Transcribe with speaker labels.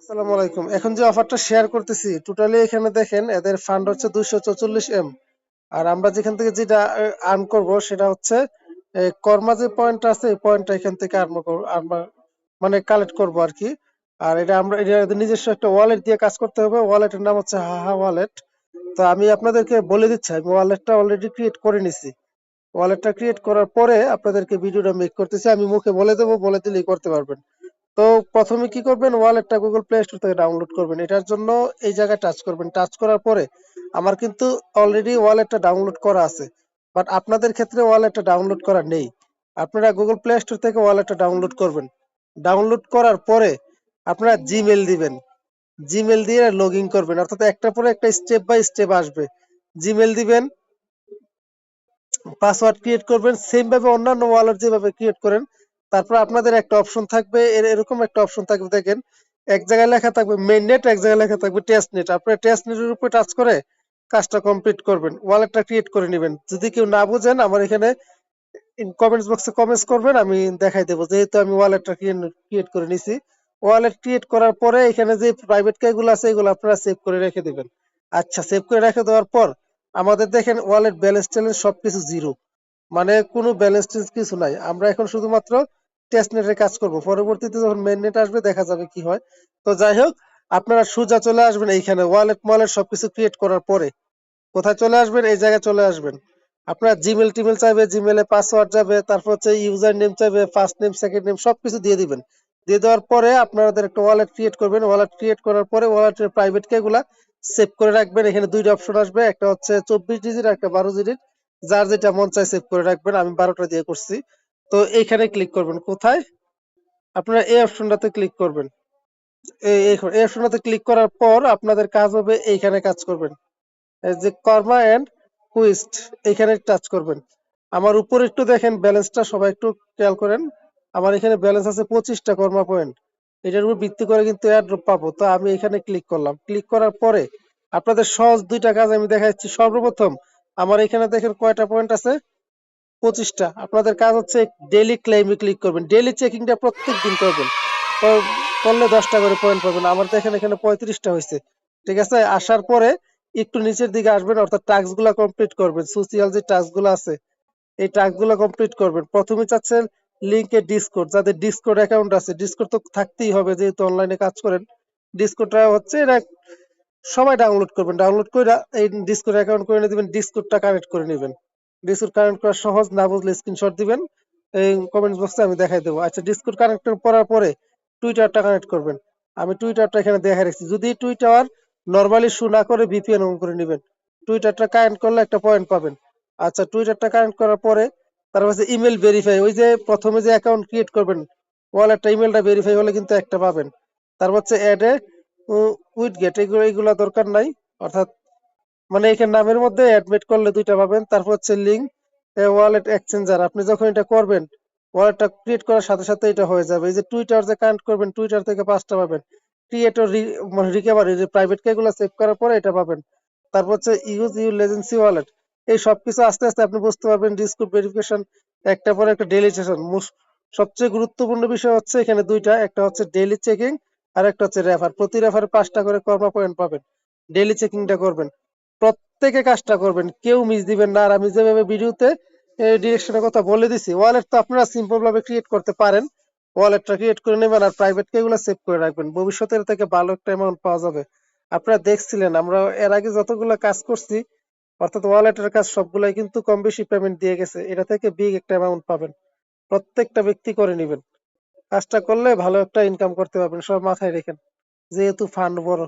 Speaker 1: আসসালামু আলাইকুম। এখন যে অফারটা শেয়ার করতেছি টোটালি এখানে দেখেন এদের ফান্ড হচ্ছে 244 এম। আর আমরা যেখান থেকে যেটা আর্ন করব সেটা হচ্ছে কর্মা যে পয়েন্ট আছে এই পয়েন্টটা এখান থেকে মানে কালেক্ট করব আর কি। আর এটা এদের নিজস্ব একটা ওয়ালেট দিয়ে কাজ করতে হবে। ওয়ালেটের নাম হচ্ছে হাহা ওয়ালেট। তো আমি আপনাদেরকে বলে দিচ্ছি, আমি ওয়ালেটটা অলরেডি ক্রিয়েট করে নিছি। ওয়ালেটটা ক্রিয়েট করার পরে আপনাদেরকে ভিডিওটা মেক করতেছি, আমি মুখে বলে দেবো, বলে দিলেই করতে পারবেন। তো প্রথমে কি করবেন, ওয়ালেটটা গুগল প্লে স্টোর থেকে ডাউনলোড করবেন। এটার জন্য এই জায়গায় টাচ করবেন। টাচ করার পরে আমার কিন্তু অলরেডি ওয়ালেটটা ডাউনলোড করা আছে, বাট আপনাদের ক্ষেত্রে ওয়ালেটটা ডাউনলোড করা নেই। আপনারা গুগল প্লে স্টোর থেকে ওয়ালেটটা ডাউনলোড করবেন। ডাউনলোড করার পরে আপনারা জিমেল দিবেন। জিমেল দিয়ে লগ ইন করবেন, অর্থাৎ একটা পরে একটা স্টেপ বাই স্টেপ আসবে। জিমেল দিবেন, পাসওয়ার্ড ক্রিয়েট করবেন সেম ভাবে অন্যান্য ওয়ালেট যেভাবে ক্রিয়েট করেন। তারপর আপনাদের একটা অপশন থাকবে, এরকম একটা অপশন থাকবে দেখেন, এক জায়গায় লেখা থাকবে মেইন নেট, এক জায়গায় লেখা থাকবে টেস্ট নেট। আপনারা টেস্ট নেটের উপরে টাচ করে কাজটা কমপ্লিট করবেন, ওয়ালেটটা ক্রিয়েট করে নেবেন। যদি কেউ না বুঝেন আমার এখানে কমেন্টস বক্সে কমেন্টস করবেন, আমি দেখাই দেবো। যেহেতু আমি ওয়ালেটটা ক্রিয়েট করে নিছি, ওয়ালেট ক্রিয়েট করার পরে এখানে যে প্রাইভেট কে গুলো আছে এগুলো আপনারা সেভ করে রেখে দিবেন। আচ্ছা, সেভ করে রেখে দেওয়ার পর আমাদের দেখেন ওয়ালেট ব্যালেন্স ট্যালেন্স সবকিছু জিরো, মানে কোনো ব্যালেন্স কিছু নাই। আমরা এখন শুধুমাত্র টেস্ট নেটের কাজ করব, পরবর্তীতে যখন মেইন নেট আসবে দেখা যাবে কি হয়। তো যাই হোক, আপনারা সোজা চলে আসবেন এইখানে ওয়ালেট ওয়ালেট সবকিছু ক্রিয়েট করার পরে কোথায় চলে আসবেন, এই জায়গায় চলে আসবেন। আপনার জিমেল টিমেল চাইবে, জিমেলে পাসওয়ার্ড যাবে, তারপর হচ্ছে ইউজার নেম চাইবে, ফার্স্ট নেম সেকেন্ড নেম সবকিছু দিয়ে দিবেন। দিয়ে দেওয়ার পরে আপনাদের একটা ওয়ালেট ক্রিয়েট করবেন। ওয়ালেট ক্রিয়েট করার পরে ওয়ালেটের প্রাইভেট কে গুলা সেভ করে রাখবেন। এখানে দুইটা অপশন আসবে, একটা হচ্ছে 24 ডিজিট আর একটা 12 ডিজিট। যার যেটা মন চায় সেভ করে রাখবেন। আমি 12টা দিয়ে করছি। তো এইখানে ক্লিক করবেন। কোথায়? আপনারা এই অপশনটাতে ক্লিক করবেন। এই অপশনটাতে ক্লিক করার পর আপনাদের কাজ হবে এইখানে কাজ করবেন, এই যে কর্মা এন্ড কুইস্ট, এখানে টাচ করবেন। আমার উপরে একটু দেখেন ব্যালেন্সটা, সবাই একটু খেয়াল করেন। আমার এখানে ব্যালেন্স আছে 25টা কর্মা পয়েন্ট। এটার উপর ভিত্তি করে কিন্তু এয়ারড্রপ পাবো। তো আমি এখানে ক্লিক করলাম। ক্লিক করার পরে আপনাদের সহজ দুইটা কাজ আমি দেখাচ্ছি। সর্বপ্রথম আমার এখানে দেখেন কয়টা পয়েন্ট আছে, 25টা। আপনাদের কাজ হচ্ছে ডেইলি ক্লেইমে ক্লিক করবেন। ডেইলি চেকিংটা প্রত্যেক দিন করবেন। করলে 10টা করে পয়েন্ট পাবেন। আমার দেখেন এখানে 35টা হয়েছে। ঠিক আছে, আসার পরে একটু নিচের দিকে আসবেন, অর্থাৎ টাস্ক গুলা কমপ্লিট করবেন। সোশিয়াল যে টাস্ক গুলো আছে এই টাস্ক গুলো কমপ্লিট করবেন। প্রথমে চাচ্ছেন লিঙ্কে ডিসকর্ড, যাদের ডিসকর্ড অ্যাকাউন্ট আছে, ডিসকর্ড তো থাকতেই হবে যেহেতু অনলাইনে কাজ করেন। ডিসকর্ডটা হচ্ছে এটা সবাই ডাউনলোড করবেন। ডাউনলোড করে এই ডিসকর্ড অ্যাকাউন্ট করে দিবেন, ডিসকর্ডটা কানেক্ট করে নেবেন। ডিসকর্ড কানেক্ট করা সহজ, না বুঝলে স্ক্রিনশট দিবেন, এই কমেন্টস বক্সে আমি দেখাই দেবো। আচ্ছা, ডিসকর্ড কানেক্ট করার পরে টুইটারটা কানেক্ট করবেন। আমি টুইটারটা এখানে দেখা রেখেছি। যদি টুইটার নরমালি শো না করে ভিপিএন অন করে নেবেন। টুইটারটা কানেক্ট করলে একটা পয়েন্ট পাবেন। আচ্ছা, টুইটারটা কানেক্ট করার পরে তারপর হচ্ছে ইমেল ভেরিফাই, ওই যে প্রথমে যে অ্যাকাউন্ট ক্রিয়েট করবেন ওয়ালেটটা, ইমেলটা ভেরিফাই হলে কিন্তু একটা পাবেন। তারপর হচ্ছে অ্যাড এ উইথ গেট, এগুলা দরকার নাই, অর্থাৎ মানে এখানে নামের মধ্যে অ্যাডমিট করলে দুইটা পাবেন। তারপর হচ্ছে লিঙ্ক ওয়ালেট এক্সচেঞ্জার, আপনি যখন এটা করবেন ওয়ালেটটা ক্রিয়েট করার সাথে সাথে এটা হয়ে যাবে। এই যে টুইটার যে কানেক্ট করবেন, টুইটার থেকে 5টা পাবেন। ক্রিয়েটর রিকভারি, যে প্রাইভেট কে গুলো সেভ করার পরে এটা পাবেন। তারপর হচ্ছে ইউজ ইউ লেজেন্সি ওয়ালেট। এই সবকিছু আস্তে আস্তে আপনি বুঝতে পারবেন। ডিসকোড ভেরিফিকেশন, একটা পরে একটা ডেইলি সেশন। সবচেয়ে গুরুত্বপূর্ণ বিষয় হচ্ছে এখানে দুইটা, একটা হচ্ছে ডেইলি চেকিং আর একটা হচ্ছে রেফার। প্রতি রেফারে 5টা করে কর্মা পয়েন্ট পাবেন। ডেইলি চেকিংটা করবেন, প্রত্যেকে কাজটা করবেন, কেউ মিস দিবেন না। আর আমি যেভাবে ভিডিওতে ডিরেকশনের কথা বলে দিছি, ওয়ালেট তো আপনারা সিম্পল ভাবে ক্রিয়েট করতে পারেন। ওয়ালেটটা ক্রিয়েট করে নেবেন আর প্রাইভেট কে গুলো সেভ করে রাখবেন। ভবিষ্যতে এর থেকে ভালো একটা অ্যামাউন্ট পাওয়া যাবে। আপনারা দেখছিলেন আমরা এর আগে যতগুলো কাজ করছি, অর্থাৎ ওয়ালেটের কাজ সবগুলাই কিন্তু কম বেশি পেমেন্ট দিয়ে গেছে। এটা থেকে বিগ একটা অ্যামাউন্ট পাবেন। প্রত্যেকটা ব্যক্তি করে নেবেন। কাজটা করলে ভালো একটা ইনকাম করতে পারবেন, সব মাথায় রেখেন, যেহেতু ফান্ড বড়।